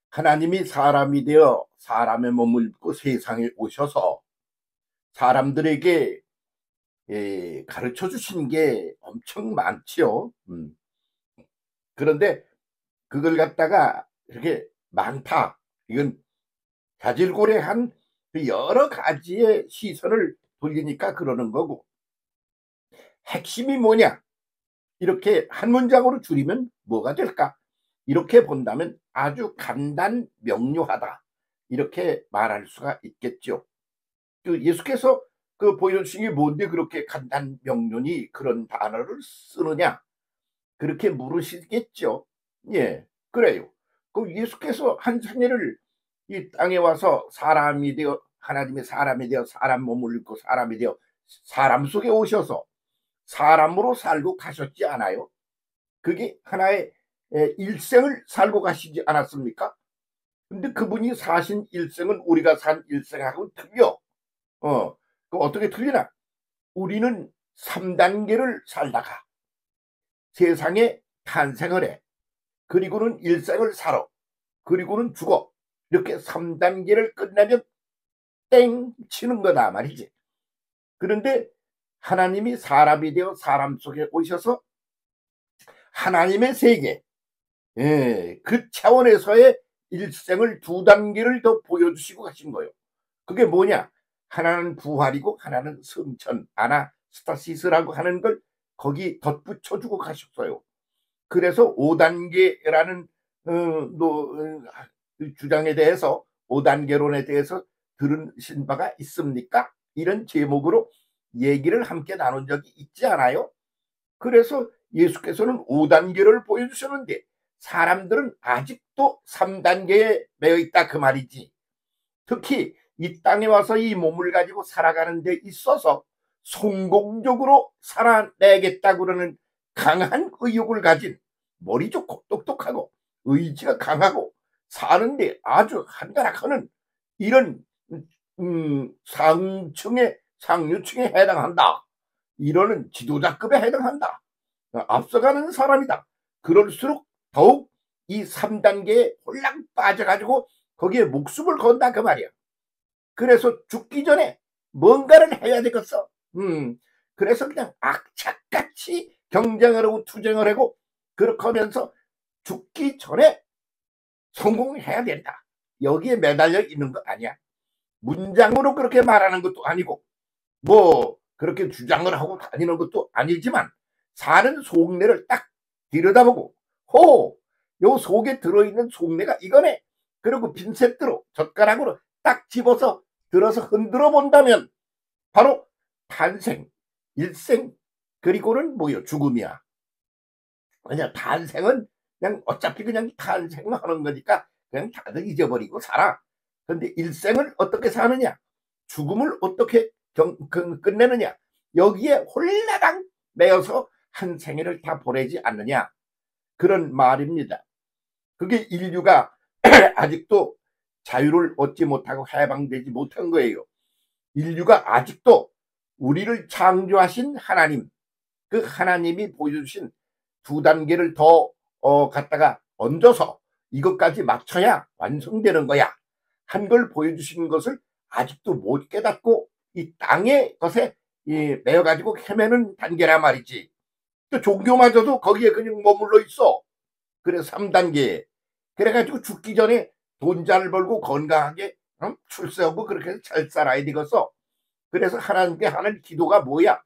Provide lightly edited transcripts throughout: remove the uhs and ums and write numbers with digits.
하나님이 사람이 되어 사람의 몸을 입고 세상에 오셔서 사람들에게 가르쳐 주신 게 엄청 많지요. 그런데 그걸 갖다가 이렇게 많다. 이건 자질고래한 그 여러 가지의 시선을 돌리니까 그러는 거고, 핵심이 뭐냐? 이렇게 한 문장으로 줄이면 뭐가 될까? 이렇게 본다면 아주 간단 명료하다. 이렇게 말할 수가 있겠죠. 그 예수께서 그 보여주신 게 뭔데 그렇게 간단 명료히 그런 단어를 쓰느냐? 그렇게 물으시겠죠. 예, 그래요. 그 예수께서 한 생애를 이 땅에 와서 사람이 되어 하나님의 사람이 되어 사람 몸을 입고 사람이 되어 사람 속에 오셔서 사람으로 살고 가셨지 않아요? 그게 하나의 일생을 살고 가시지 않았습니까? 근데 그분이 사신 일생은 우리가 산 일생하고는 틀려. 그 어떻게 틀리나? 우리는 3단계를 살다가 세상에 탄생을 해. 그리고는 일생을 살아. 그리고는 죽어. 이렇게 3단계를 끝내면 땡 치는 거다 말이지. 그런데 하나님이 사람이 되어 사람 속에 오셔서 하나님의 세계, 그 차원에서의 일생을 2단계를 더 보여주시고 가신 거예요. 그게 뭐냐? 하나는 부활이고 하나는 승천, 아나스타시스라고 하는 걸 거기 덧붙여주고 가셨어요. 그래서 5단계라는 주장에 대해서 5단계론에 대해서 들으신 바가 있습니까? 이런 제목으로 얘기를 함께 나눈 적이 있지 않아요? 그래서 예수께서는 5단계를 보여주셨는데 사람들은 아직도 3단계에 매여 있다 그 말이지. 특히 이 땅에 와서 이 몸을 가지고 살아가는 데 있어서 성공적으로 살아내겠다고 그러는 강한 의욕을 가진 머리 좋고 똑똑하고 의지가 강하고 사는데 아주 한가락하는 이런 상류층에 해당한다. 이러는 지도자급에 해당한다. 앞서가는 사람이다. 그럴수록 더욱 이 3단계에 홀랑 빠져가지고 거기에 목숨을 건다 그 말이야. 그래서 죽기 전에 뭔가를 해야 되겠어. 그래서 그냥 악착같이 경쟁을 하고 투쟁을 하고 그렇게 하면서 죽기 전에 성공해야 된다. 여기에 매달려 있는 거 아니야. 문장으로 그렇게 말하는 것도 아니고 뭐 그렇게 주장을 하고 다니는 것도 아니지만 사는 속내를 딱 들여다보고 요 속에 들어있는 속내가 이거네. 그리고 핀셋으로 젓가락으로 딱 집어서 들어서 흔들어 본다면 바로 탄생, 일생, 그리고는 뭐요? 죽음이야. 그냥 탄생은 그냥 어차피 그냥 탄생하는 거니까 그냥 다들 잊어버리고 살아. 그런데 일생을 어떻게 사느냐? 죽음을 어떻게 끝내느냐? 여기에 홀라당 매여서 한 생애를 다 보내지 않느냐? 그런 말입니다. 그게 인류가 아직도 자유를 얻지 못하고 해방되지 못한 거예요. 인류가 아직도 우리를 창조하신 하나님, 그 하나님이 보여주신 2단계를 더 갖다가 얹어서 이것까지 맞춰야 완성되는 거야. 한 걸 보여주시는 것을 아직도 못 깨닫고 이 땅의 것에 매여가지고 헤매는 단계란 말이지. 또 종교마저도 거기에 그냥 머물러 있어. 그래서 3단계. 그래가지고 죽기 전에 돈 잘 벌고 건강하게 출세하고 그렇게 잘 살아야 되겠어. 그래서 하나님께 하는 기도가 뭐야?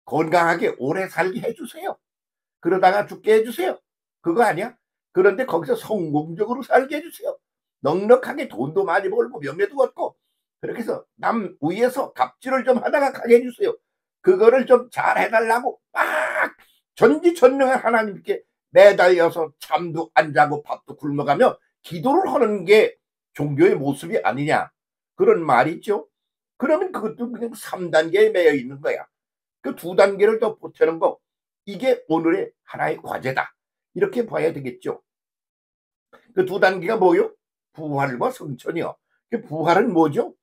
건강하게 오래 살게 해주세요. 그러다가 죽게 해주세요. 그거 아니야? 그런데 거기서 성공적으로 살게 해주세요. 넉넉하게 돈도 많이 벌고 명예도 얻고 그렇게 해서 남 위에서 갑질을 좀 하다가 가게 해주세요. 그거를 좀 잘 해달라고 막 전지전능한 하나님께 매달려서 잠도 안 자고 밥도 굶어가며 기도를 하는 게 종교의 모습이 아니냐 그런 말이 있죠. 그러면 그것도 그냥 3단계에 매여 있는 거야. 그 2단계를 더 보태는 거 이게 오늘의 하나의 과제다. 이렇게 봐야 되겠죠. 그 2단계가 뭐요? 부활과 성천이요. 그 부활은 뭐죠?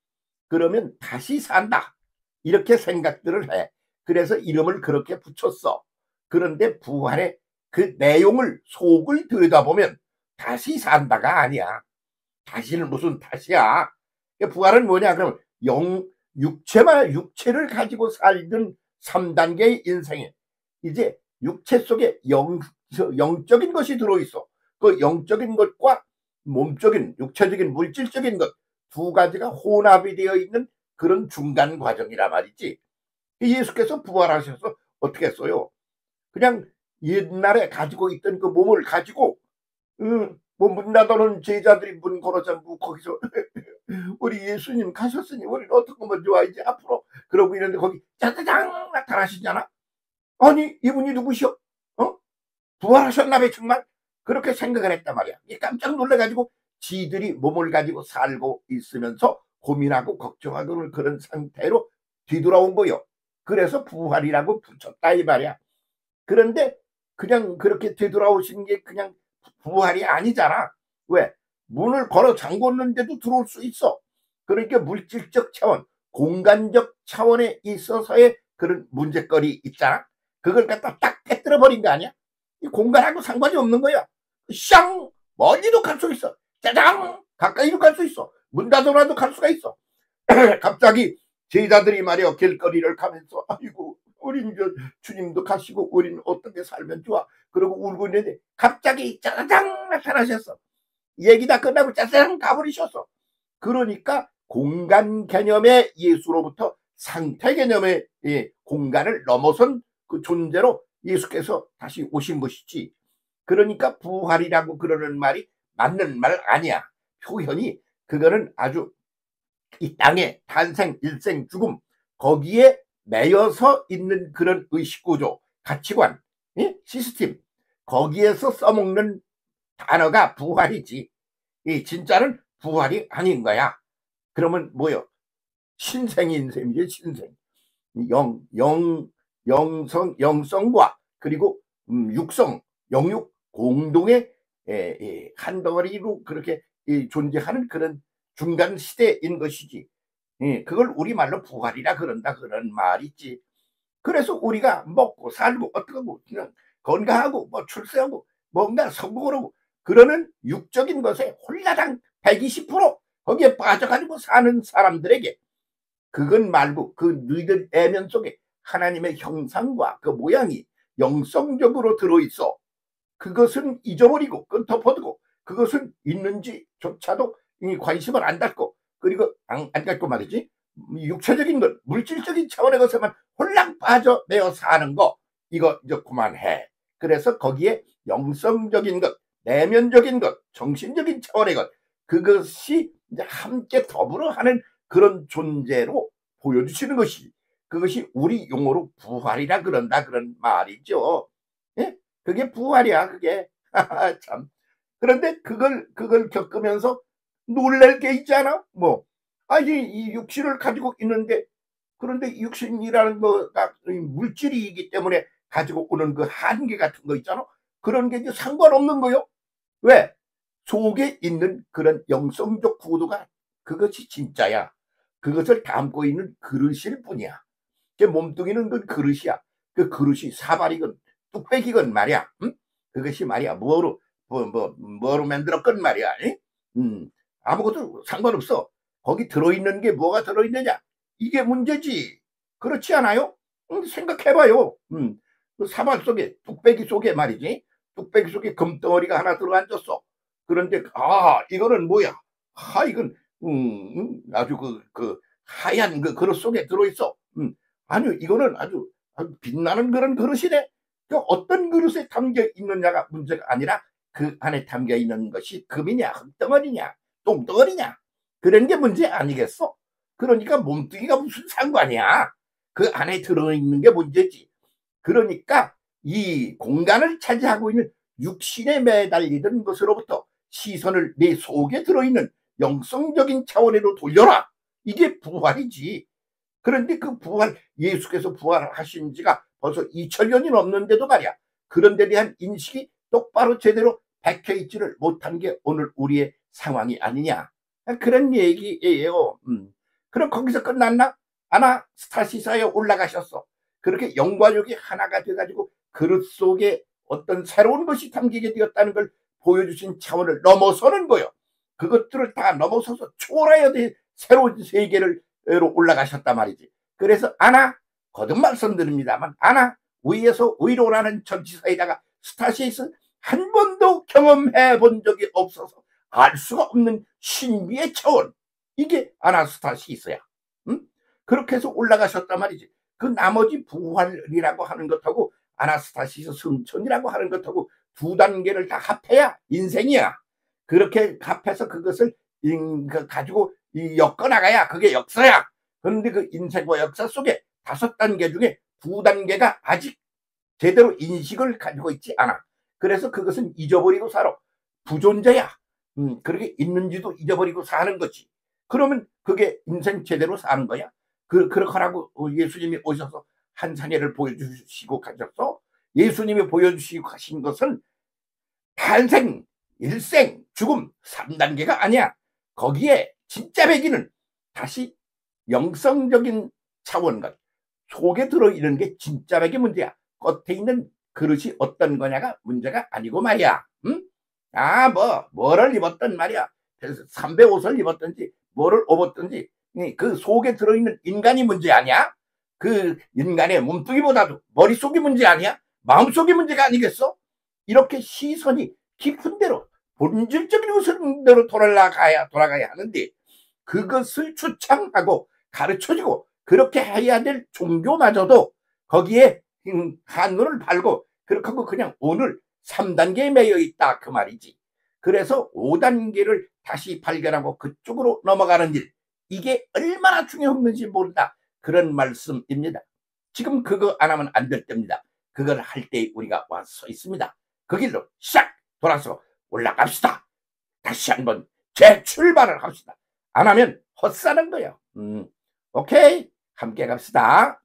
그러면 다시 산다. 이렇게 생각들을 해. 그래서 이름을 그렇게 붙였어. 그런데 부활의 그 내용을 속을 들여다보면 다시 산다가 아니야. 다시는 무슨 다시야. 부활은 뭐냐? 그럼 육체를 가지고 살던 3단계의 인생에 이제 육체 속에 영적인 것이 들어있어. 그 영적인 것과 몸적인, 육체적인, 물질적인 것 두 가지가 혼합이 되어 있는 그런 중간 과정이라 말이지. 예수께서 부활하셔서 어떻게 했어요? 그냥 옛날에 가지고 있던 그 몸을 가지고 뭐 문 닫아놓은 제자들이 문 걸어 잠그고 거기서 우리 예수님 가셨으니 우리는 어떤 거면 좋아 이제 앞으로 그러고 있는데 거기 짜자장 나타나시잖아. 아니 이분이 누구시오? 어? 부활하셨나봐 정말? 그렇게 생각을 했단 말이야. 깜짝 놀래가지고 지들이 몸을 가지고 살고 있으면서 고민하고 걱정하고 그런 상태로 뒤돌아온 거요. 그래서 부활이라고 붙였다 이 말이야. 그런데 그냥 그렇게 되돌아오신 게 그냥 부활이 아니잖아. 왜? 문을 걸어 잠궜는데도 들어올 수 있어. 그러니까 물질적 차원, 공간적 차원에 있어서의 그런 문제거리 있잖아. 그걸 갖다 딱 깨뜨려 버린 거 아니야? 이 공간하고 상관이 없는 거야. 쌍! 멀리도 갈 수 있어. 짜장! 가까이도 갈 수 있어. 문 닫아놔도 갈 수가 있어. 갑자기 제자들이 말이야 길거리를 가면서 아이고 우린 저 주님도 가시고 우린 어떻게 살면 좋아 그러고 울고 있는데 갑자기 짜장 나타나셨어. 얘기 다 끝나고 짜장 가버리셨어. 그러니까 공간 개념의 예수로부터 상태 개념의 공간을 넘어선 그 존재로 예수께서 다시 오신 것이지. 그러니까 부활이라고 그러는 말이 맞는 말 아니야. 표현이 그거는 아주 이 땅의 탄생, 일생, 죽음 거기에 매여서 있는 그런 의식구조, 가치관, 시스템 거기에서 써먹는 단어가 부활이지. 이 진짜는 부활이 아닌 거야. 그러면 뭐요? 신생인 셈이지 신생. 영성과 그리고 육성, 영육 공동의 한 덩어리로 그렇게 존재하는 그런 중간 시대인 것이지. 그걸 우리말로 부활이라 그런다 그런 말이지. 그래서 우리가 먹고 살고 어떻고 그냥 건강하고 뭐 출세하고 뭔가 성공을 하고 그러는 육적인 것에 홀라당 120% 거기에 빠져가지고 사는 사람들에게 그건 말고 그 너희들 내면 속에 하나님의 형상과 그 모양이 영성적으로 들어있어. 그것은 잊어버리고 그건 덮어두고 그것은 있는지조차도 관심을 안 갖고 그리고 안 갖고 말이지. 육체적인 것 물질적인 차원의 것에만 홀랑 빠져내어 사는 거 이거 이제 그만해. 그래서 거기에 영성적인 것 내면적인 것 정신적인 차원의 것 그것이 이제 함께 더불어 하는 그런 존재로 보여주시는 것이 그것이 우리 용어로 부활이라 그런다 그런 말이죠. 예? 그게 부활이야 그게. 참. 그런데 그걸 겪으면서 놀랄 게 있잖아. 뭐 이 육신을 가지고 있는데 그런데 육신이라는 거가 물질이기 때문에 가지고 오는 그 한계 같은 거 있잖아. 그런 게 이제 상관없는 거요. 왜? 속에 있는 그런 영성적 구도가 그것이 진짜야. 그것을 담고 있는 그릇일 뿐이야. 제 몸뚱이는 그 그릇이야. 그 그릇이 사발이건 뚝배기건 말이야. 응? 그것이 말이야. 뭐로 만들었건 말이야. 아무것도 상관없어. 거기 들어있는 게 뭐가 들어있느냐. 이게 문제지. 그렇지 않아요? 생각해봐요. 그 사발 속에 뚝배기 속에 말이지. 뚝배기 속에 금덩어리가 하나 들어앉았어. 그런데 이거는 뭐야? 이건 아주 그 하얀 그 그릇 속에 들어있어. 아니요, 이거는 아주 빛나는 그런 그릇이네. 그 어떤 그릇에 담겨 있느냐가 문제가 아니라 그 안에 담겨 있는 것이 금이냐, 흙덩어리냐, 똥덩어리냐. 그런 게 문제 아니겠어? 그러니까 몸뚱이가 무슨 상관이야. 그 안에 들어있는 게 문제지. 그러니까 이 공간을 차지하고 있는 육신에 매달리던 것으로부터 시선을 내 속에 들어있는 영성적인 차원으로 돌려라. 이게 부활이지. 그런데 그 부활, 예수께서 부활하신 지가 벌써 2000년이 넘는데도 말이야. 그런 데 대한 인식이 똑바로 제대로 박혀 있지를 못한 게 오늘 우리의 상황이 아니냐. 그런 얘기예요. 그럼 거기서 끝났나? 아나스타시사에 올라가셨어. 그렇게 영과육이 하나가 돼가지고 그릇 속에 어떤 새로운 것이 담기게 되었다는 걸 보여주신 차원을 넘어서는 거요. 그것들을 다 넘어서서 초월하여 새로운 세계로 올라가셨단 말이지. 그래서 아나 거듭 말씀드립니다만 아나 위에서 위로라는 전치사에다가 스타시스 한 번도 경험해 본 적이 없어서 알 수가 없는 신비의 차원, 이게 아나스타시스야. 응? 그렇게 해서 올라가셨단 말이지. 그 나머지 부활이라고 하는 것하고 아나스타시스 승천이라고 하는 것하고 두 단계를 다 합해야 인생이야. 그렇게 합해서 그것을 가지고 엮어나가야 그게 역사야. 그런데 그 인생과 역사 속에 5단계 중에 2단계가 아직 제대로 인식을 가지고 있지 않아. 그래서 그것은 잊어버리고 살아. 부존재야. 그렇게 있는지도 잊어버리고 사는 거지. 그러면 그게 인생 제대로 사는 거야. 그렇게 하라고 예수님이 오셔서 한 상해를 보여주시고 가셨어. 예수님이 보여주시고 가신 것은 탄생, 일생, 죽음 3단계가 아니야. 거기에 진짜 배기는 다시 영성적인 차원과 속에 들어있는 게 진짜 배기 문제야. 겉에 있는 그릇이 어떤 거냐가 문제가 아니고 말이야. 응? 뭐를 입었든 말이야. 그래서 삼배 옷을 입었든지 뭐를 입었든지 그 속에 들어있는 인간이 문제 아니야? 그 인간의 몸뚱이보다도 머릿속이 문제 아니야? 마음속이 문제가 아니겠어? 이렇게 시선이 깊은 대로 본질적인 것으로 돌아가야 하는데 그것을 추창하고 가르쳐주고 그렇게 해야 될 종교마저도 거기에 한눈을 팔고 그렇게 하고 그냥 오늘 3단계에 매여 있다 그 말이지. 그래서 5단계를 다시 발견하고 그쪽으로 넘어가는 일, 이게 얼마나 중요한지 모른다 그런 말씀입니다. 지금 그거 안 하면 안 될 때입니다. 그걸 할 때 우리가 와 서 있습니다. 그 길로 싹 돌아서 올라갑시다. 다시 한번 재출발을 합시다. 안 하면 헛사는 거예요. 오케이, 함께 갑시다.